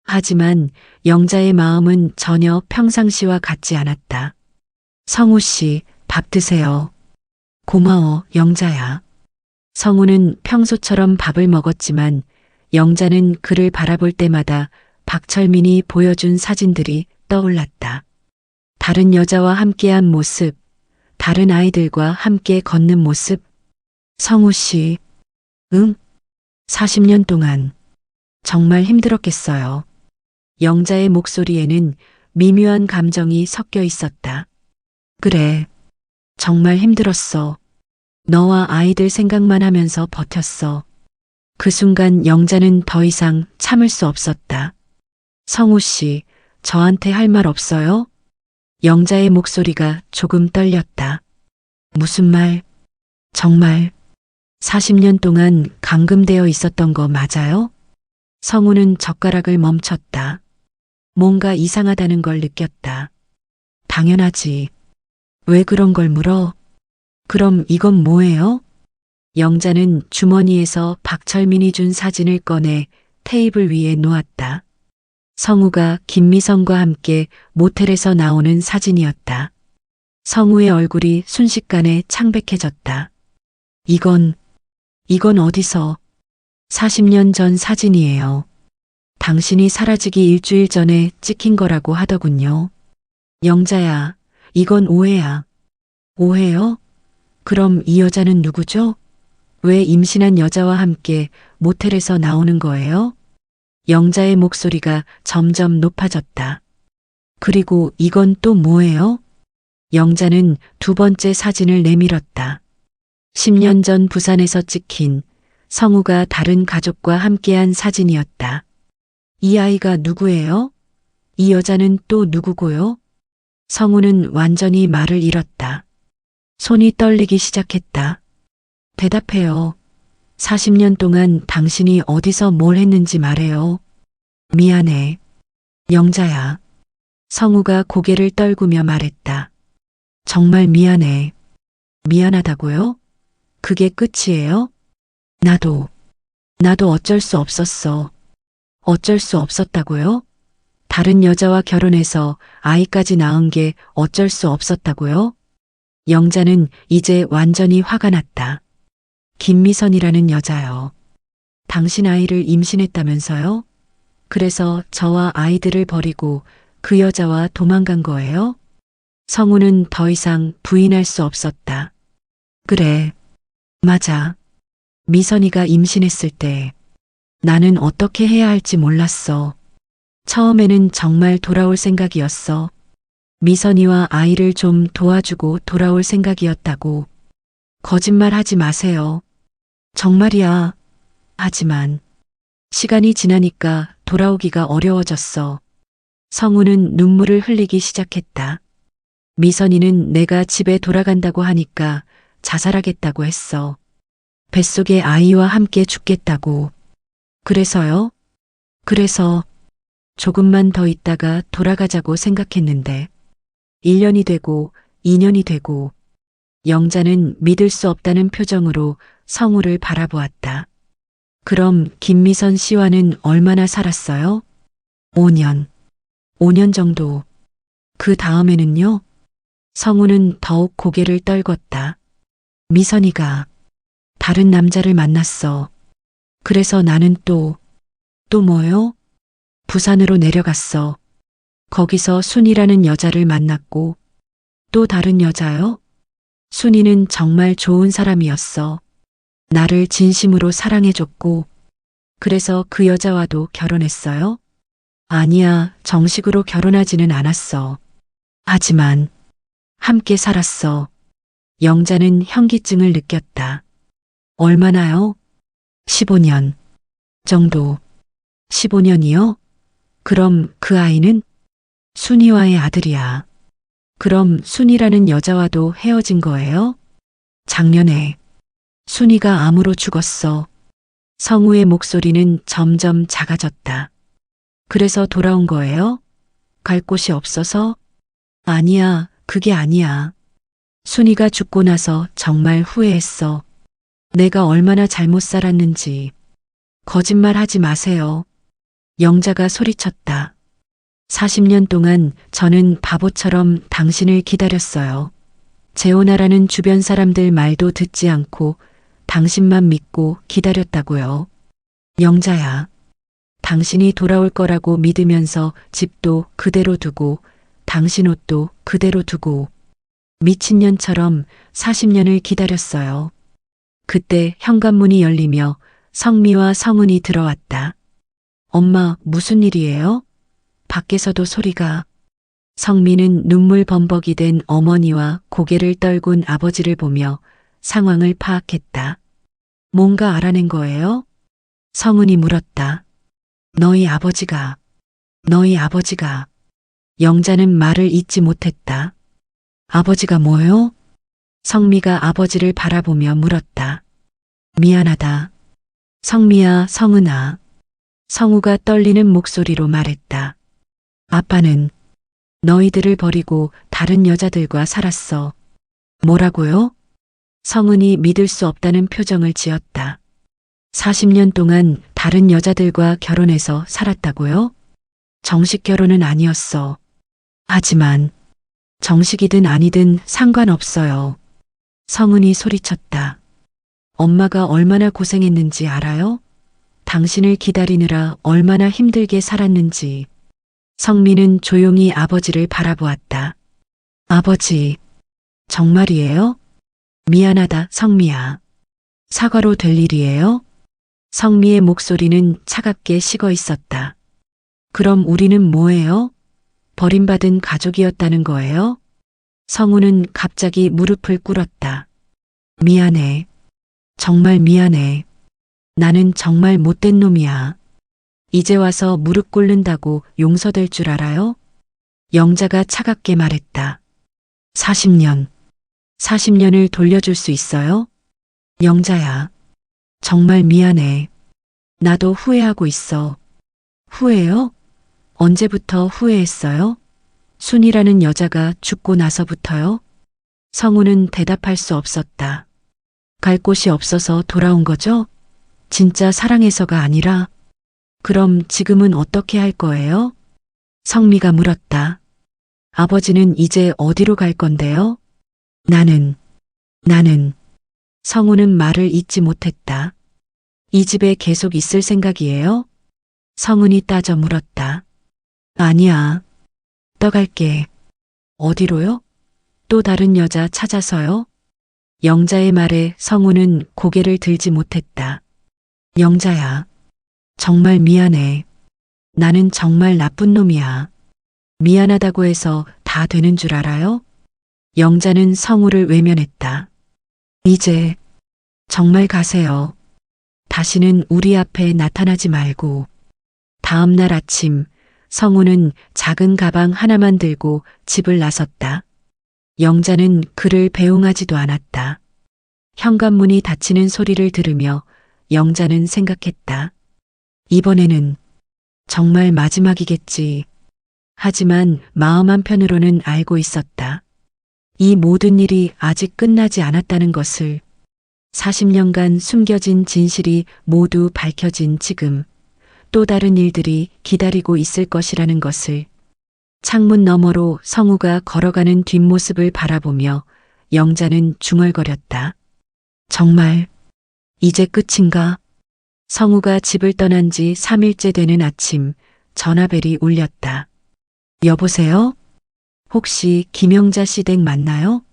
하지만 영자의 마음은 전혀 평상시와 같지 않았다. 성우 씨, 밥 드세요. 고마워, 영자야. 성우는 평소처럼 밥을 먹었지만 영자는 그를 바라볼 때마다 박철민이 보여준 사진들이 떠올랐다. 다른 여자와 함께한 모습, 다른 아이들과 함께 걷는 모습. 성우 씨, 40년 동안 정말 힘들었겠어요. 영자의 목소리에는 미묘한 감정이 섞여 있었다. 그래. 정말 힘들었어. 너와 아이들 생각만 하면서 버텼어. 그 순간 영자는 더 이상 참을 수 없었다. 성우 씨, 저한테 할 말 없어요? 영자의 목소리가 조금 떨렸다. 무슨 말? 정말 40년 동안 감금되어 있었던 거 맞아요? 성우는 젓가락을 멈췄다. 뭔가 이상하다는 걸 느꼈다. 당연하지. 왜 그런 걸 물어? 그럼 이건 뭐예요? 영자는 주머니에서 박철민이 준 사진을 꺼내 테이블 위에 놓았다. 성우가 김미선과 함께 모텔에서 나오는 사진이었다. 성우의 얼굴이 순식간에 창백해졌다. 이건 어디서? 40년 전 사진이에요. 당신이 사라지기 일주일 전에 찍힌 거라고 하더군요. 영자야, 이건 오해야. 오해요? 그럼 이 여자는 누구죠? 왜 임신한 여자와 함께 모텔에서 나오는 거예요? 영자의 목소리가 점점 높아졌다. 그리고 이건 또 뭐예요? 영자는 두 번째 사진을 내밀었다. 10년 전 부산에서 찍힌 성우가 다른 가족과 함께한 사진이었다. 이 아이가 누구예요? 이 여자는 또 누구고요? 성우는 완전히 말을 잃었다. 손이 떨리기 시작했다. 대답해요. 40년 동안 당신이 어디서 뭘 했는지 말해요. 미안해. 영자야. 성우가 고개를 떨구며 말했다. 정말 미안해. 미안하다고요? 그게 끝이에요? 나도 어쩔 수 없었어. 어쩔 수 없었다고요? 다른 여자와 결혼해서 아이까지 낳은 게 어쩔 수 없었다고요? 영자는 이제 완전히 화가 났다. 김미선이라는 여자요. 당신 아이를 임신했다면서요? 그래서 저와 아이들을 버리고 그 여자와 도망간 거예요? 성우는 더 이상 부인할 수 없었다. 그래. 맞아. 미선이가 임신했을 때 나는 어떻게 해야 할지 몰랐어. 처음에는 정말 돌아올 생각이었어. 미선이와 아이를 좀 도와주고 돌아올 생각이었다고. 거짓말 하지 마세요. 정말이야. 하지만 시간이 지나니까 돌아오기가 어려워졌어. 성우는 눈물을 흘리기 시작했다. 미선이는 내가 집에 돌아간다고 하니까 자살하겠다고 했어. 뱃속의 아이와 함께 죽겠다고. 그래서요? 그래서 조금만 더 있다가 돌아가자고 생각했는데 1년이 되고 2년이 되고 영자는 믿을 수 없다는 표정으로 성우를 바라보았다. 그럼 김미선 씨와는 얼마나 살았어요? 5년. 5년 정도. 그 다음에는요? 성우는 더욱 고개를 떨궜다. 미선이가 다른 남자를 만났어. 그래서 나는 또 뭐요? 부산으로 내려갔어. 거기서 순이라는 여자를 만났고 또 다른 여자요? 순이는 정말 좋은 사람이었어. 나를 진심으로 사랑해줬고 그래서 그 여자와도 결혼했어요? 아니야, 정식으로 결혼하지는 않았어. 하지만 함께 살았어. 영자는 현기증을 느꼈다. 얼마나요? 15년 정도. 15년이요? 그럼 그 아이는? 순이와의 아들이야. 그럼 순이라는 여자와도 헤어진 거예요? 작년에 순이가 암으로 죽었어. 성우의 목소리는 점점 작아졌다. 그래서 돌아온 거예요? 갈 곳이 없어서? 아니야, 그게 아니야. 순이가 죽고 나서 정말 후회했어. 내가 얼마나 잘못 살았는지. 거짓말 하지 마세요. 영자가 소리쳤다. 40년 동안 저는 바보처럼 당신을 기다렸어요. 재혼하라는 주변 사람들 말도 듣지 않고 당신만 믿고 기다렸다고요. 영자야. 당신이 돌아올 거라고 믿으면서 집도 그대로 두고 당신 옷도 그대로 두고 미친년처럼 40년을 기다렸어요. 그때 현관문이 열리며 성미와 성은이 들어왔다. 엄마, 무슨 일이에요? 밖에서도 소리가. 성미는 눈물 범벅이 된 어머니와 고개를 떨군 아버지를 보며 상황을 파악했다. 뭔가 알아낸 거예요? 성은이 물었다. 너희 아버지가. 영자는 말을 잇지 못했다. 아버지가 뭐요? 성미가 아버지를 바라보며 물었다. 미안하다. 성미야, 성은아. 성우가 떨리는 목소리로 말했다. 아빠는 너희들을 버리고 다른 여자들과 살았어. 뭐라고요? 성은이 믿을 수 없다는 표정을 지었다. 40년 동안 다른 여자들과 결혼해서 살았다고요? 정식 결혼은 아니었어. 하지만 정식이든 아니든 상관없어요. 성은이 소리쳤다. 엄마가 얼마나 고생했는지 알아요? 당신을 기다리느라 얼마나 힘들게 살았는지. 성미는 조용히 아버지를 바라보았다. 아버지, 정말이에요? 미안하다, 성미야. 사과로 될 일이에요? 성미의 목소리는 차갑게 식어 있었다. 그럼 우리는 뭐예요? 버림받은 가족이었다는 거예요? 성우는 갑자기 무릎을 꿇었다. 미안해. 정말 미안해. 나는 정말 못된 놈이야. 이제 와서 무릎 꿇는다고 용서될 줄 알아요? 영자가 차갑게 말했다. 40년을 돌려줄 수 있어요? 영자야. 정말 미안해. 나도 후회하고 있어. 후회요? 언제부터 후회했어요? 순이라는 여자가 죽고 나서부터요? 성우는 대답할 수 없었다. 갈 곳이 없어서 돌아온 거죠? 진짜 사랑해서가 아니라. 그럼 지금은 어떻게 할 거예요? 성미가 물었다. 아버지는 이제 어디로 갈 건데요? 나는. 성우는 말을 잇지 못했다. 이 집에 계속 있을 생각이에요? 성은이 따져 물었다. 아니야. 떠갈게. 어디로요? 또 다른 여자 찾아서요? 영자의 말에 성우는 고개를 들지 못했다. 영자야. 정말 미안해. 나는 정말 나쁜 놈이야. 미안하다고 해서 다 되는 줄 알아요? 영자는 성우를 외면했다. 이제 정말 가세요. 다시는 우리 앞에 나타나지 말고. 다음 날 아침 성우는 작은 가방 하나만 들고 집을 나섰다. 영자는 그를 배웅하지도 않았다. 현관문이 닫히는 소리를 들으며 영자는 생각했다. 이번에는 정말 마지막이겠지. 하지만 마음 한편으로는 알고 있었다. 이 모든 일이 아직 끝나지 않았다는 것을. 40년간 숨겨진 진실이 모두 밝혀진 지금 또 다른 일들이 기다리고 있을 것이라는 것을. 창문 너머로 성우가 걸어가는 뒷모습을 바라보며 영자는 중얼거렸다. 정말 이제 끝인가? 성우가 집을 떠난 지 3일째 되는 아침 전화벨이 울렸다. 여보세요? 혹시 김영자 씨 댁 맞나요?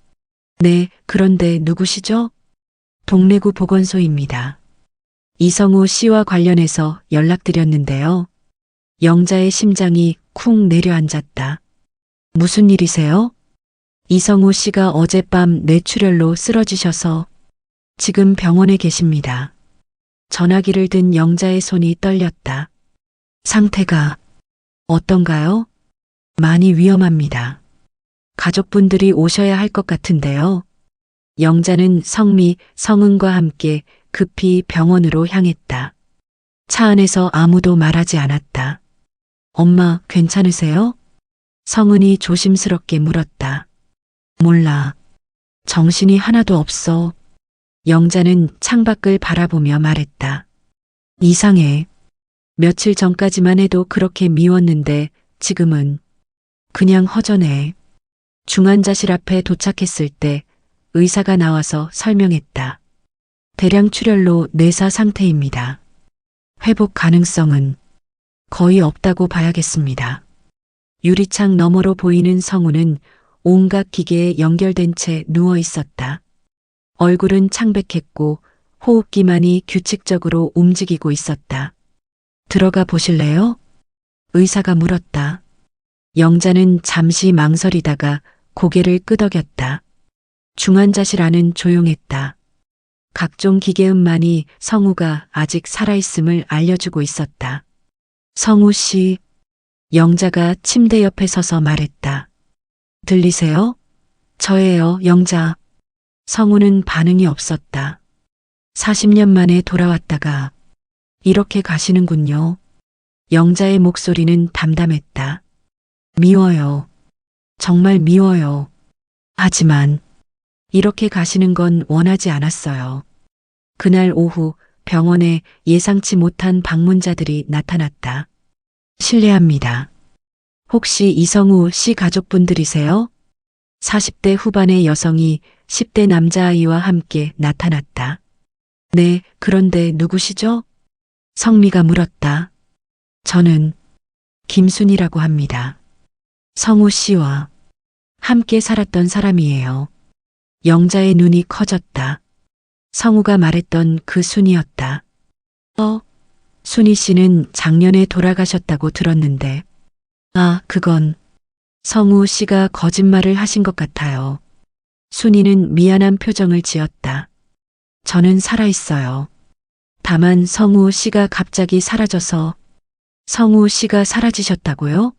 네, 그런데 누구시죠? 동래구 보건소입니다. 이성우 씨와 관련해서 연락드렸는데요. 영자의 심장이 쿵 내려앉았다. 무슨 일이세요? 이성우 씨가 어젯밤 뇌출혈로 쓰러지셔서 지금 병원에 계십니다. 전화기를 든 영자의 손이 떨렸다. 상태가 어떤가요? 많이 위험합니다. 가족분들이 오셔야 할 것 같은데요. 영자는 성미, 성은과 함께 급히 병원으로 향했다. 차 안에서 아무도 말하지 않았다. 엄마, 괜찮으세요? 성은이 조심스럽게 물었다. 몰라. 정신이 하나도 없어. 영자는 창밖을 바라보며 말했다. 이상해. 며칠 전까지만 해도 그렇게 미웠는데 지금은 그냥 허전해. 중환자실 앞에 도착했을 때 의사가 나와서 설명했다. 대량 출혈로 뇌사 상태입니다. 회복 가능성은 거의 없다고 봐야겠습니다. 유리창 너머로 보이는 성우는 온갖 기계에 연결된 채 누워 있었다. 얼굴은 창백했고 호흡기만이 규칙적으로 움직이고 있었다. 들어가 보실래요? 의사가 물었다. 영자는 잠시 망설이다가 고개를 끄덕였다. 중환자실 안은 조용했다. 각종 기계음만이 성우가 아직 살아있음을 알려주고 있었다. 성우 씨, 영자가 침대 옆에 서서 말했다. 들리세요? 저예요, 영자. 성우는 반응이 없었다. 40년 만에 돌아왔다가 이렇게 가시는군요. 영자의 목소리는 담담했다. 미워요. 정말 미워요. 하지만 이렇게 가시는 건 원하지 않았어요. 그날 오후 병원에 예상치 못한 방문자들이 나타났다. 실례합니다. 혹시 이성우 씨 가족분들이세요? 40대 후반의 여성이 10대 남자아이와 함께 나타났다. 네, 그런데 누구시죠? 성미가 물었다. 저는 김순이라고 합니다. 성우 씨와 함께 살았던 사람이에요. 영자의 눈이 커졌다. 성우가 말했던 그 순이었다. 순이 씨는 작년에 돌아가셨다고 들었는데. 아, 그건 성우 씨가 거짓말을 하신 것 같아요. 순이는 미안한 표정을 지었다. 저는 살아있어요. 다만 성우 씨가 갑자기 사라져서. 성우 씨가 사라지셨다고요?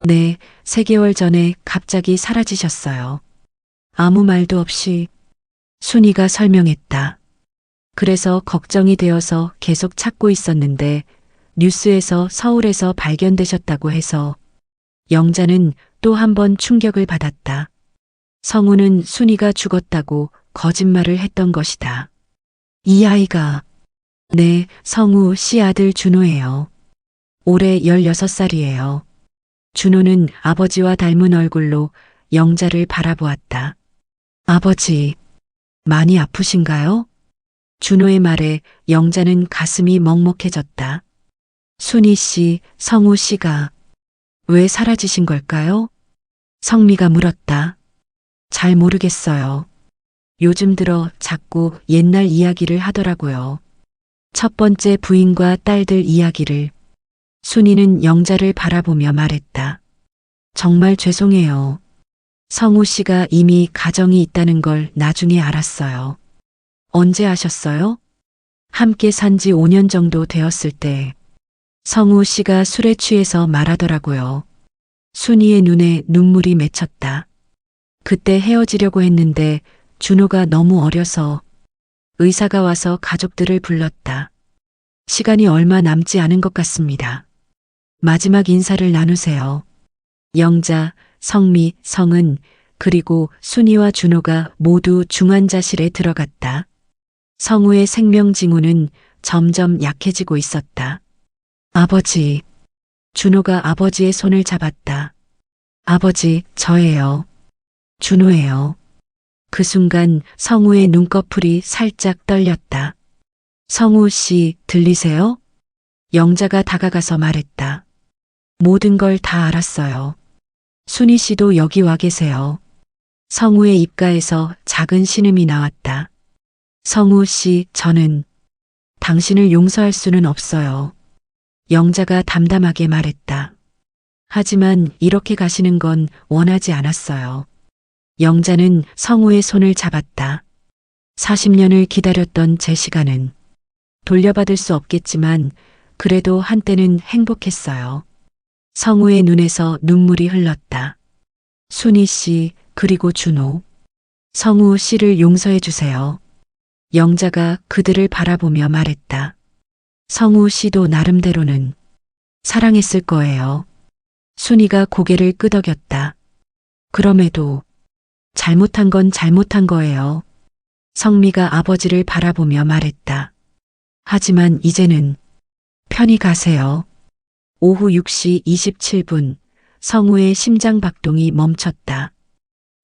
네, 3개월 전에 갑자기 사라지셨어요. 아무 말도 없이. 순이가 설명했다. 그래서 걱정이 되어서 계속 찾고 있었는데 뉴스에서 서울에서 발견되셨다고 해서. 영자는 또 한 번 충격을 받았다. 성우는 순이가 죽었다고 거짓말을 했던 것이다. 이 아이가. 네, 성우 씨 아들 준호예요. 올해 16살이에요. 준호는 아버지와 닮은 얼굴로 영자를 바라보았다. 아버지, 많이 아프신가요? 준호의 말에 영자는 가슴이 먹먹해졌다. 순이 씨, 성우 씨가 왜 사라지신 걸까요? 성미가 물었다. 잘 모르겠어요. 요즘 들어 자꾸 옛날 이야기를 하더라고요. 첫 번째 부인과 딸들 이야기를. 순이는 영자를 바라보며 말했다. 정말 죄송해요. 성우 씨가 이미 가정이 있다는 걸 나중에 알았어요. 언제 아셨어요? 함께 산 지 5년 정도 되었을 때. 성우 씨가 술에 취해서 말하더라고요. 순이의 눈에 눈물이 맺혔다. 그때 헤어지려고 했는데 준호가 너무 어려서. 의사가 와서 가족들을 불렀다. 시간이 얼마 남지 않은 것 같습니다. 마지막 인사를 나누세요. 영자, 성미, 성은 그리고 순이와 준호가 모두 중환자실에 들어갔다. 성우의 생명 징후는 점점 약해지고 있었다. 아버지. 준호가 아버지의 손을 잡았다. 아버지, 저예요. 준호예요. 그 순간 성우의 눈꺼풀이 살짝 떨렸다. 성우 씨, 들리세요? 영자가 다가가서 말했다. 모든 걸 다 알았어요. 순이 씨도 여기 와 계세요. 성우의 입가에서 작은 신음이 나왔다. 성우 씨, 저는 당신을 용서할 수는 없어요. 영자가 담담하게 말했다. 하지만 이렇게 가시는 건 원하지 않았어요. 영자는 성우의 손을 잡았다. 40년을 기다렸던 제 시간은 돌려받을 수 없겠지만 그래도 한때는 행복했어요. 성우의 눈에서 눈물이 흘렀다. 순이 씨, 그리고 준호. 성우 씨를 용서해 주세요. 영자가 그들을 바라보며 말했다. 성우 씨도 나름대로는 사랑했을 거예요. 순이가 고개를 끄덕였다. 그럼에도 잘못한 건 잘못한 거예요. 성미가 아버지를 바라보며 말했다. 하지만 이제는 편히 가세요. 오후 6시 27분 성우의 심장 박동이 멈췄다.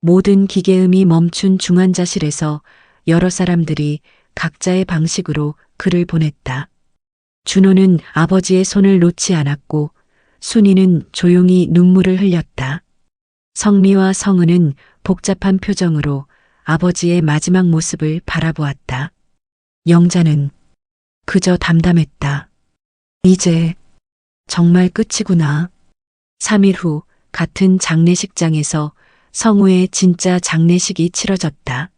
모든 기계음이 멈춘 중환자실에서 여러 사람들이 각자의 방식으로 글을 보냈다. 준호는 아버지의 손을 놓지 않았고 순이는 조용히 눈물을 흘렸다. 성미와 성은은 복잡한 표정으로 아버지의 마지막 모습을 바라보았다. 영자는 그저 담담했다. 이제 정말 끝이구나. 3일 후 같은 장례식장에서 성우의 진짜 장례식이 치러졌다.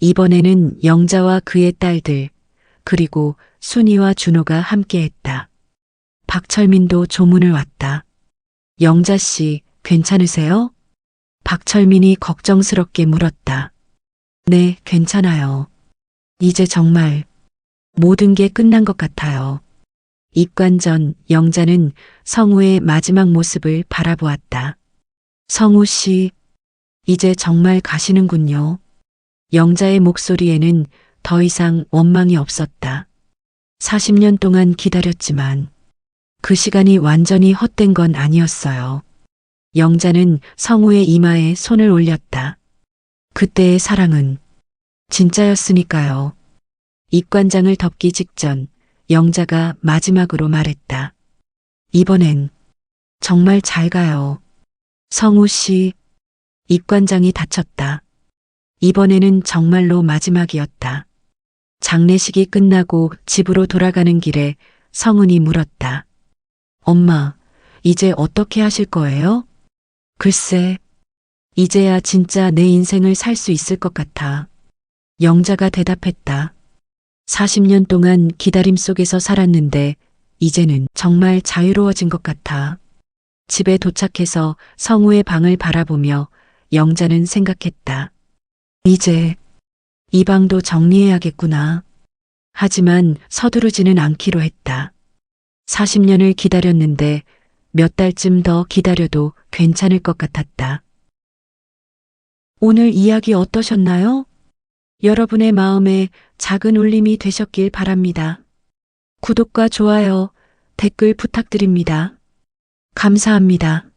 이번에는 영자와 그의 딸들, 그리고 순이와 준호가 함께했다. 박철민도 조문을 왔다. 영자 씨, 괜찮으세요? 박철민이 걱정스럽게 물었다. 네, 괜찮아요. 이제 정말 모든 게 끝난 것 같아요. 입관 전 영자는 성우의 마지막 모습을 바라보았다. 성우 씨, 이제 정말 가시는군요. 영자의 목소리에는 더 이상 원망이 없었다. 40년 동안 기다렸지만 그 시간이 완전히 헛된 건 아니었어요. 영자는 성우의 이마에 손을 올렸다. 그때의 사랑은 진짜였으니까요. 입관장을 덮기 직전 영자가 마지막으로 말했다. 이번엔 정말 잘 가요. 성우 씨, 입관장이 다쳤다. 이번에는 정말로 마지막이었다. 장례식이 끝나고 집으로 돌아가는 길에 성은이 물었다. 엄마, 이제 어떻게 하실 거예요? 글쎄, 이제야 진짜 내 인생을 살 수 있을 것 같아. 영자가 대답했다. 40년 동안 기다림 속에서 살았는데 이제는 정말 자유로워진 것 같아. 집에 도착해서 성우의 방을 바라보며 영자는 생각했다. 이제 이 방도 정리해야겠구나. 하지만 서두르지는 않기로 했다. 40년을 기다렸는데 몇 달쯤 더 기다려도 괜찮을 것 같았다. 오늘 이야기 어떠셨나요? 여러분의 마음에 작은 울림이 되셨길 바랍니다. 구독과 좋아요, 댓글 부탁드립니다. 감사합니다.